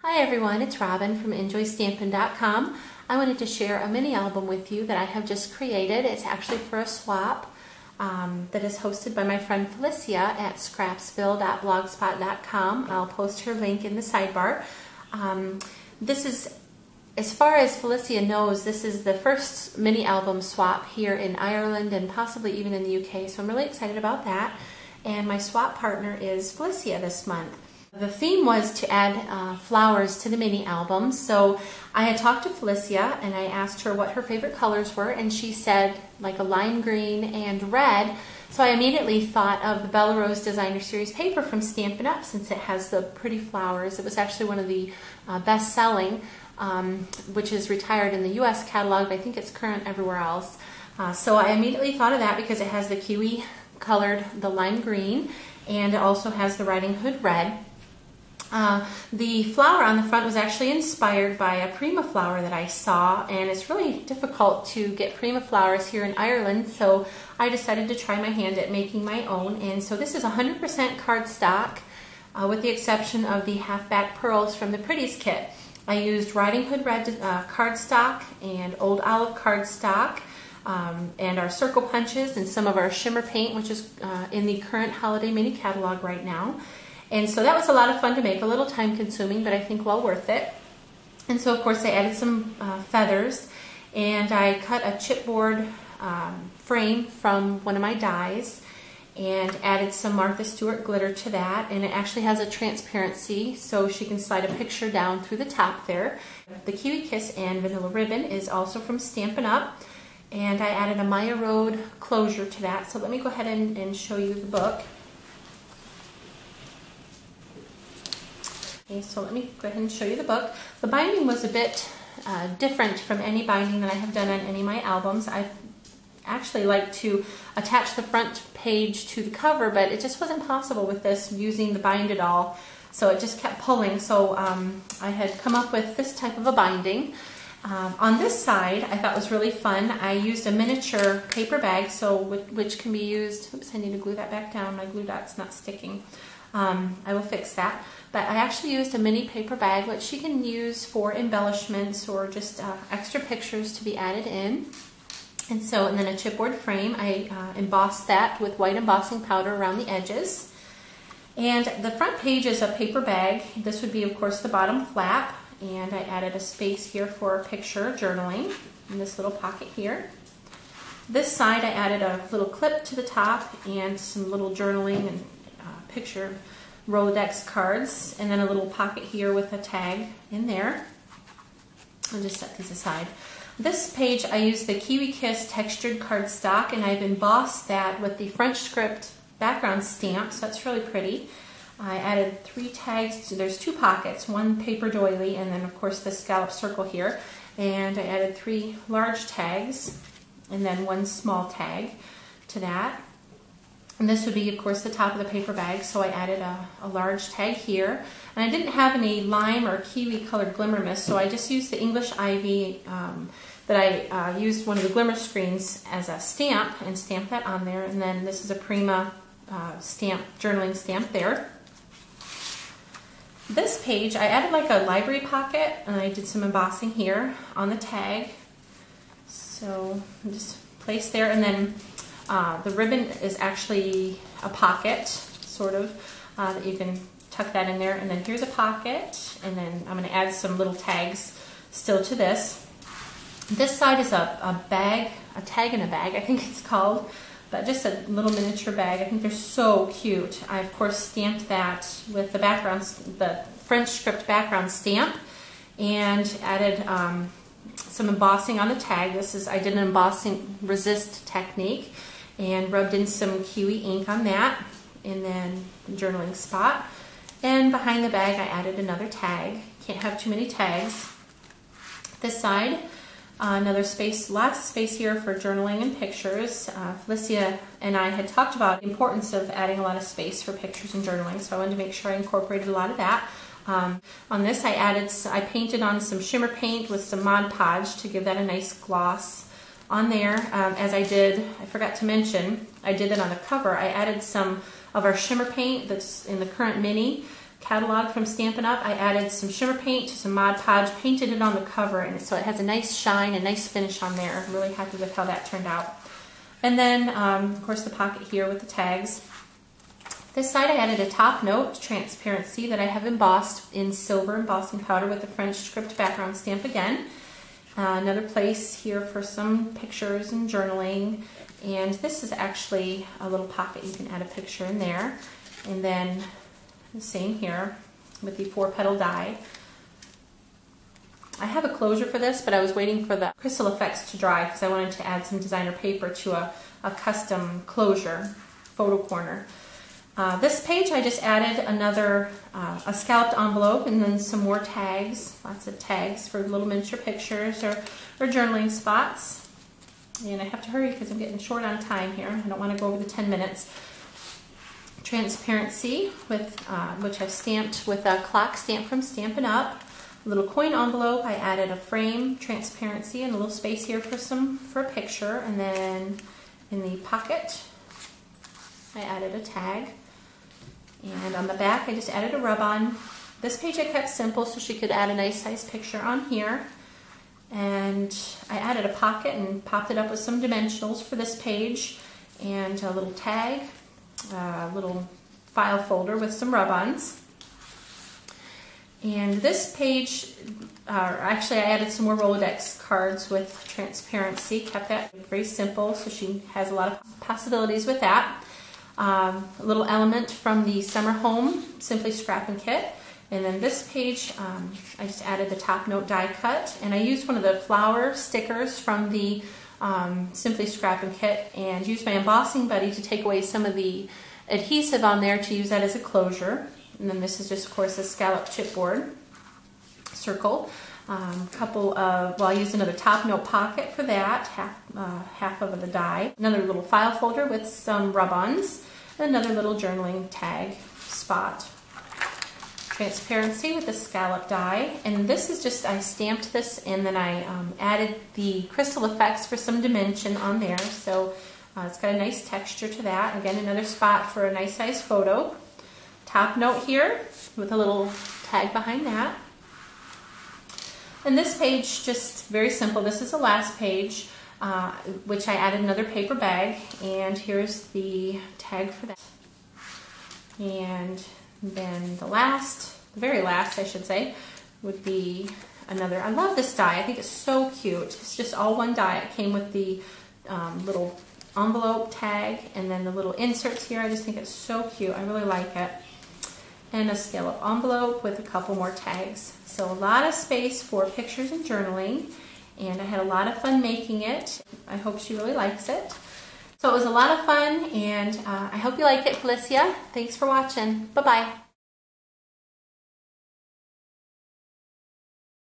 Hi everyone, it's Robin from enjoystampin.com. I wanted to share a mini album with you that I have just created. It's actually for a swap that is hosted by my friend Felicia at scrapsville.blogspot.com. I'll post her link in the sidebar. This is, as far as Felicia knows, this is the first mini album swap here in Ireland and possibly even in the UK, so I'm really excited about that. And my swap partner is Felicia this month. The theme was to add flowers to the mini album, so I had talked to Felicia and I asked her what her favorite colors were, and she said like a lime green and red. So I immediately thought of the Bella Rose Designer Series paper from Stampin' Up! Since it has the pretty flowers. It was actually one of the best-selling, which is retired in the US catalog, but I think it's current everywhere else. So I immediately thought of that because it has the kiwi colored, the lime green, and it also has the Riding Hood red. The flower on the front was actually inspired by a Prima flower that I saw, and it's really difficult to get Prima flowers here in Ireland, so I decided to try my hand at making my own. And so this is 100% cardstock, with the exception of the half-back pearls from the Pretties kit. I used Riding Hood red cardstock and Old Olive cardstock, and our circle punches and some of our shimmer paint, which is in the current holiday mini catalog right now. And so that was a lot of fun to make, a little time consuming, but I think well worth it. And so of course I added some feathers, and I cut a chipboard frame from one of my dies and added some Martha Stewart glitter to that, and it actually has a transparency so she can slide a picture down through the top there. The Kiwi Kiss and Vanilla Ribbon is also from Stampin' Up! And I added a Maya Road closure to that. So let me go ahead and show you the book. Okay, so let me go ahead and show you the book. The binding was a bit different from any binding that I have done on any of my albums. I actually like to attach the front page to the cover, but it just wasn't possible with this using the Bind It All, so it just kept pulling. So I had come up with this type of a binding. On this side, I thought was really fun. I used a miniature paper bag, so which can be used. Oops, I need to glue that back down. My glue dot's not sticking. I will fix that. But I actually used a mini paper bag, which you can use for embellishments or just extra pictures to be added in. And then a chipboard frame. I embossed that with white embossing powder around the edges. And the front page is a paper bag. This would be, of course, the bottom flap. And I added a space here for a picture journaling in this little pocket here. This side I added a little clip to the top and some little journaling and picture Rolodex cards, and then a little pocket here with a tag in there. I'll just set these aside. This page I used the Kiwi Kiss textured cardstock, and I've embossed that with the French script background stamp, so that's really pretty. I added 3 tags. There's 2 pockets, one paper doily, and then of course the scallop circle here. And I added 3 large tags, and then 1 small tag to that. And this would be, of course, the top of the paper bag, so I added a large tag here. And I didn't have any lime or kiwi colored glimmer mist, so I just used the English Ivy that I used one of the glimmer screens as a stamp and stamped that on there. And then this is a Prima journaling stamp there. This page, I added like a library pocket, and I did some embossing here on the tag. So just place there, and then the ribbon is actually a pocket, sort of, that you can tuck that in there. And then here's a pocket, and then I'm going to add some little tags still to this. This side is a bag, a tag in a bag, I think it's called, but just a little miniature bag. I think they're so cute. I, of course, stamped that with the background, the French script background stamp, and added some embossing on the tag. I did an embossing resist technique, and rubbed in some kiwi ink on that, and then the journaling spot. And behind the bag I added another tag. Can't have too many tags. This side, another space, lots of space here for journaling and pictures. Felicia and I had talked about the importance of adding a lot of space for pictures and journaling, so I wanted to make sure I incorporated a lot of that. On this I painted on some shimmer paint with some Mod Podge to give that a nice gloss on there. As I forgot to mention, I did that on the cover. I added some of our shimmer paint that's in the current mini catalog from Stampin' Up, I added some shimmer paint, some Mod Podge, painted it on the cover, and so it has a nice shine, a nice finish on there. I'm really happy with how that turned out. And then, of course, the pocket here with the tags. This side I added a top note, transparency, that I have embossed in silver embossing powder with the French script background stamp again. Another place here for some pictures and journaling. And this is actually a little pocket. You can add a picture in there. And then the same here with the 4-petal die. I have a closure for this, but I was waiting for the crystal effects to dry because I wanted to add some designer paper to a custom closure, photo corner. This page I just added another, a scalloped envelope and then some more tags, lots of tags for little miniature pictures or journaling spots. And I have to hurry because I'm getting short on time here. I don't want to go over the 10 minutes. Transparency, with which I've stamped with a clock stamp from Stampin' Up. A little coin envelope, I added a frame, transparency, and a little space here for a picture. And then in the pocket, I added a tag. And on the back, I just added a rub-on. This page I kept simple so she could add a nice size picture on here. And I added a pocket and popped it up with some dimensionals for this page. And a little tag, a little file folder with some rub-ons. And this page, actually I added some more Rolodex cards with transparency, kept that very simple so she has a lot of possibilities with that. A little element from the Summer Home Simply Scrappin' Kit. And then this page, I just added the top note die cut, and I used one of the flower stickers from the Simply Scrappin' Kit and used my embossing buddy to take away some of the adhesive on there to use that as a closure. And then this is just, of course, a scalloped chipboard circle. I used another top note pocket for that, half of the die. Another little file folder with some rub-ons. And another little journaling tag spot. Transparency with the scallop die. And this is just, I stamped this and then I added the crystal effects for some dimension on there. So it's got a nice texture to that. Again, another spot for a nice size photo. Top note here with a little tag behind that. And this page, just very simple. This is the last page, which I added another paper bag. And here's the tag for that. And then the very last, I should say, would be another. I love this die. I think it's so cute. It's just all one die. It came with the little envelope tag and then the little inserts here. I just think it's so cute. I really like it. And a scallop envelope with a couple more tags. So a lot of space for pictures and journaling. And I had a lot of fun making it. I hope she really likes it. So it was a lot of fun, and I hope you like it, Felicia. Thanks for watching. Bye-bye.